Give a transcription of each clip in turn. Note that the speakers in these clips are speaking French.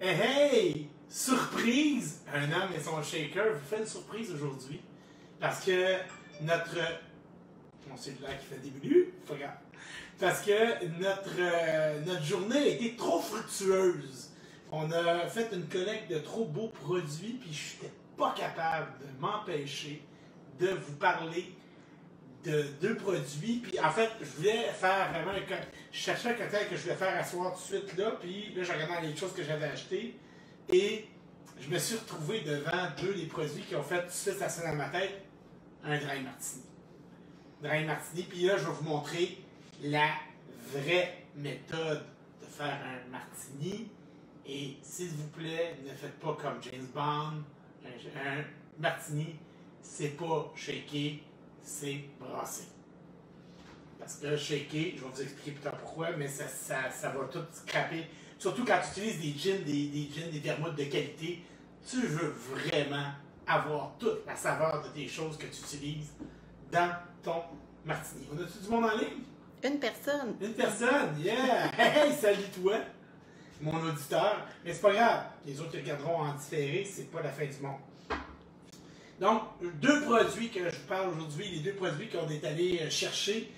Hey, hey! Surprise! Un homme et son shaker vous fait une surprise aujourd'hui. Parce que notre... Mon cellulaire qui fait des menus, pas grave. Parce que notre journée a été trop fructueuse. On a fait une collecte de trop beaux produits, puis je n'étais pas capable de m'empêcher de vous parler de deux produits. Puis en fait, je voulais faire vraiment je cherchais un cocktail que je voulais faire à soir tout de suite là, puis là, je regardais les choses que j'avais achetées et je me suis retrouvé devant deux des produits qui ont fait tout de suite ça sonne dans ma tête, un dry martini. Dry martini, puis là, je vais vous montrer la vraie méthode de faire un martini. Et s'il vous plaît, ne faites pas comme James Bond. Un martini, c'est pas shaker, c'est brasser. Parce que shaker, je vais vous expliquer plus tard pourquoi, mais ça va tout scraper. Surtout quand tu utilises des gins, des vermouths de qualité, tu veux vraiment avoir toute la saveur de tes choses que tu utilises dans ton martini. On a-tu du monde en ligne? Une personne. Une personne, yeah! Hey, salut toi, mon auditeur. Mais c'est pas grave, les autres qui regarderont en différé, c'est pas la fin du monde. Donc, deux produits que je vous parle aujourd'hui, les deux produits qu'on est allé chercher.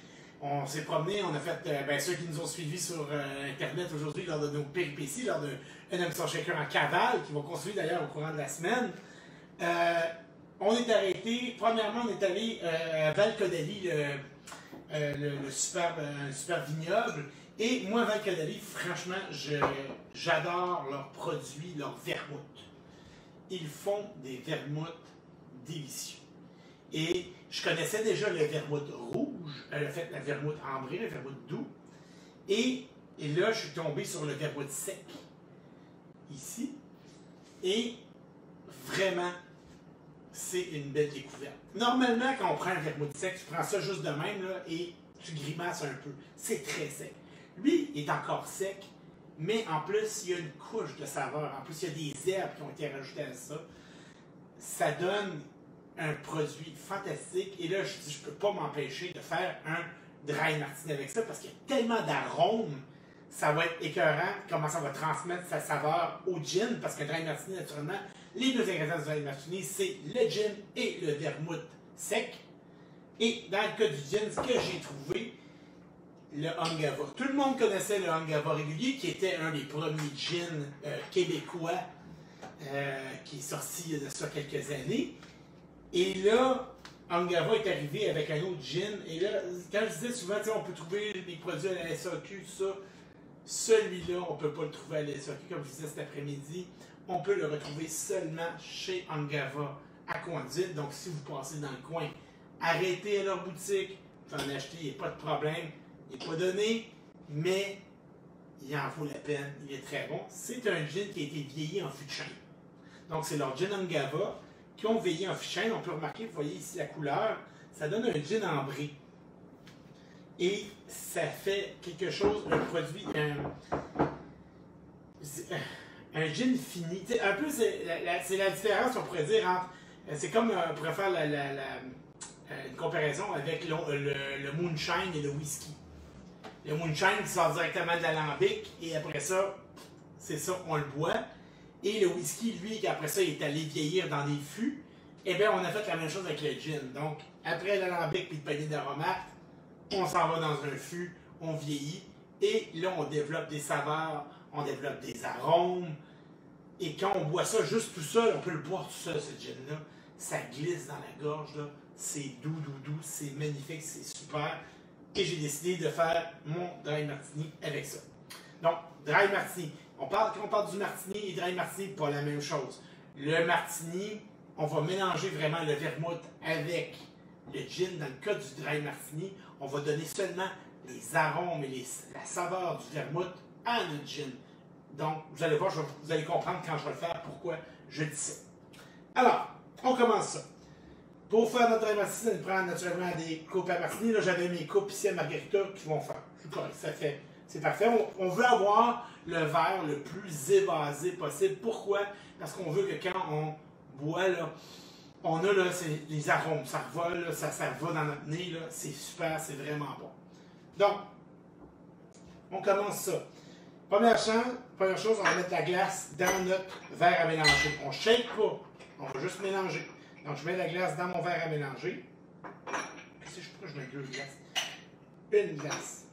On s'est promené, on a fait, ceux qui nous ont suivis sur Internet aujourd'hui lors de nos péripéties, lors de Un homme et son shaker en cavale, qui va continuer d'ailleurs au courant de la semaine. On est arrêté, premièrement, on est allé à Val-Caudalie, le super vignoble. Et moi, Val-Caudalie, franchement, j'adore leurs produits, leurs vermouths. Ils font des vermouths délicieux. Et je connaissais déjà le vermouth rouge, le vermouth ambré, le vermouth doux. Et là, je suis tombé sur le vermouth sec, ici. Et vraiment, c'est une belle découverte. Normalement, quand on prend un vermouth sec, tu prends ça juste de même là, et tu grimaces un peu. C'est très sec. Lui est encore sec, mais en plus, il y a une couche de saveur. En plus, il y a des herbes qui ont été rajoutées à ça. Ça donne un produit fantastique. Et là, je dis, je ne peux pas m'empêcher de faire un dry martini avec ça parce qu'il y a tellement d'arômes. Ça va être écœurant comment ça va transmettre sa saveur au gin. Parce que dry martini, naturellement, les deux ingrédients du dry martini, c'est le gin et le vermouth sec. Et dans le cas du gin, ce que j'ai trouvé, le Ungava. Tout le monde connaissait le Ungava régulier, qui était un des premiers gins québécois qui est sorti il y a de ça quelques années. Et là, Ungava est arrivé avec un autre gin. Et là, quand je disais souvent, on peut trouver des produits à la SAQ, tout ça, celui-là, on ne peut pas le trouver à la SAQ, comme je disais cet après-midi. On peut le retrouver seulement chez Ungava à Conduite. Donc, si vous passez dans le coin, arrêtez à leur boutique, vous en achetez, il n'y a pas de problème. Il n'est pas donné, mais il en vaut la peine. Il est très bon. C'est un gin qui a été vieilli en fût de chêne. Donc, c'est leur gin Ungava qui ont vieilli en fût de chêne. On peut remarquer, vous voyez ici la couleur, ça donne un gin ambré. Et ça fait quelque chose, un produit, un gin fini. T'sais, un peu, c'est la différence, on pourrait dire, entre. C'est comme on pourrait faire une comparaison avec le moonshine et le whisky. Le moonshine qui sort directement de l'alambic et après ça, c'est ça, on le boit. Et le whisky, lui, qui après ça est allé vieillir dans des fûts, eh bien, on a fait la même chose avec le gin. Donc, après l'alambic et le panier d'aromates, on s'en va dans un fût, on vieillit, et là, on développe des saveurs, on développe des arômes. Et quand on boit ça juste tout seul, on peut le boire tout seul, ce gin-là. Ça glisse dans la gorge, là. C'est doux, c'est magnifique, c'est super. Et j'ai décidé de faire mon dry martini avec ça. Donc, dry martini. Quand on parle du martini et dry martini, pas la même chose. Le martini, on va mélanger vraiment le vermouth avec le gin. Dans le cas du dry martini, on va donner seulement les arômes et la saveur du vermouth à notre gin. Donc, vous allez voir, vous allez comprendre quand je vais le faire pourquoi je dis ça. Alors, on commence ça. Pour faire notre dry martini, on prend naturellement des coupes à martini. Là, j'avais mes coupes ici à Margarita qui vont faire. C'est correct, ça fait. C'est parfait. On veut avoir le verre le plus évasé possible. Pourquoi? Parce qu'on veut que quand on boit, là, on a là, les arômes. Ça revole, là, ça va dans notre nez. C'est super, c'est vraiment bon. Donc, on commence ça. Première chose, on va mettre la glace dans notre verre à mélanger. On ne shake pas, on va juste mélanger. Donc, je mets la glace dans mon verre à mélanger. Pourquoi je mets 2 glaces? Une glace.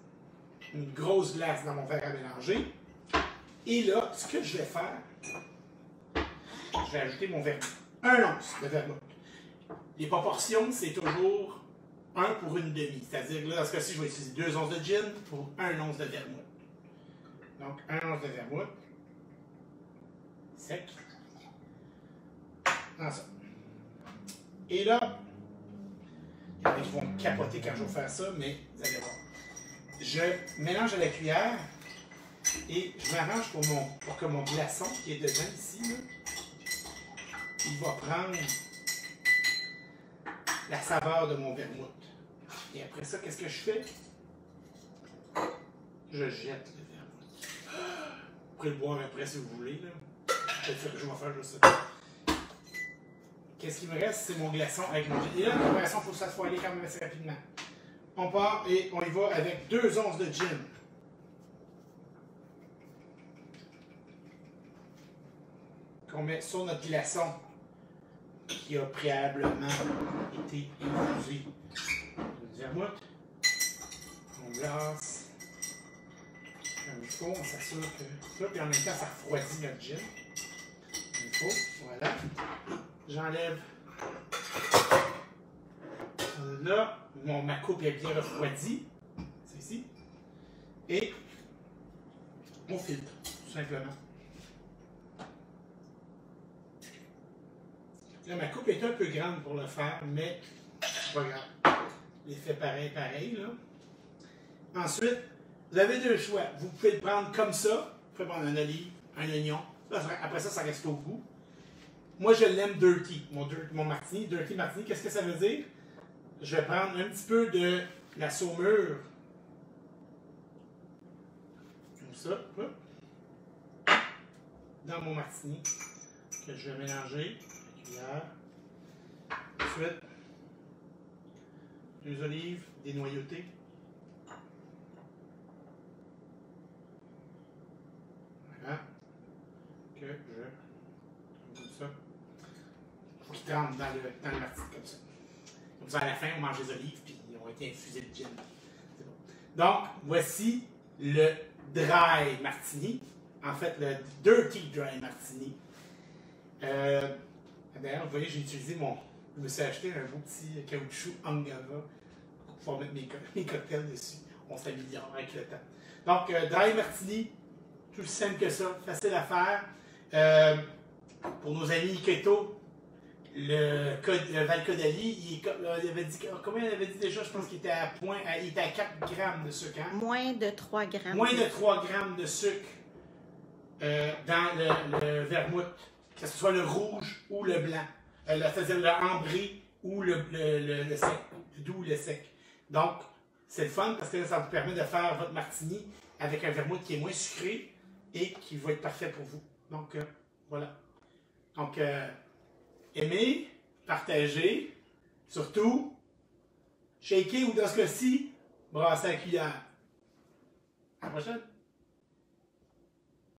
Une grosse glace dans mon verre à mélanger. Et là, ce que je vais faire, je vais ajouter mon vermouth. 1 once de vermouth. Les proportions, c'est toujours 1 pour une demi. C'est-à-dire que là, dans ce cas-ci, je vais utiliser 2 onces de gin pour 1 once de vermouth. Donc, 1 once de vermouth. Sec. Dans ça. Et là, il y en a qui vont capoter quand je vais faire ça, mais vous allez voir. Je mélange à la cuillère et je m'arrange pour que mon glaçon qui est dedans ici, là, il va prendre la saveur de mon vermouth. Et après ça, qu'est-ce que je fais? Je jette le vermouth. Vous pouvez le boire après si vous voulez. C'est ça que je vais faire, je sais. Qu'est-ce qui me reste? C'est mon glaçon avec mon gin. Et là, mon glaçon, il faut que ça soit allé quand même assez rapidement. On part et on y va avec 2 onces de gin. Qu'on met sur notre glaçon qui a préalablement été infusé de vermouth. On glace comme il faut, on s'assure que ça, puis en même temps, ça refroidit notre gin. Comme il faut, voilà. J'enlève là, ma coupe est bien refroidie, c'est ici, et on filtre, tout simplement. Là, ma coupe est un peu grande pour le faire, mais c'est pas grave. L'effet pareil, là. Ensuite, vous avez 2 choix. Vous pouvez le prendre comme ça. Vous pouvez prendre un olive, un oignon. Après ça, ça reste au goût. Moi, je l'aime dirty. Mon martini, dirty martini, qu'est-ce que ça veut dire? Je vais prendre un petit peu de la saumure. Comme ça. Hop, dans mon martini. Que je vais mélanger. Cuillère. Ensuite, 2 olives dénoyautées. Voilà. Que je. Comme ça. Il faut qu'il rentre dans le martini comme ça. Comme ça, à la fin, on mange les olives, puis ils ont été infusés de gin. C'est bon. Donc, voici le dry martini. En fait, le dirty dry martini. D'ailleurs, vous voyez, j'ai utilisé je me suis acheté un beau petit caoutchouc Angava pour pouvoir mettre mes cocktails dessus. On s'améliore avec le temps. Donc, dry martini, tout aussi simple que ça, facile à faire. Pour nos amis keto, le Valcodali, il avait dit, combien il avait dit déjà? Je pense qu'il était à 4 grammes de sucre. Hein? Moins de 3 grammes. Moins de 3 grammes de sucre dans le vermouth. Que ce soit le rouge ou le blanc, c'est-à-dire le ambré ou le sec, d'où le sec. Donc, c'est le fun parce que ça vous permet de faire votre martini avec un vermouth qui est moins sucré et qui va être parfait pour vous. Donc, voilà. Donc, aimez, partagez, surtout, shaker ou dans ce cas-ci, brasser à la cuillère. À la prochaine!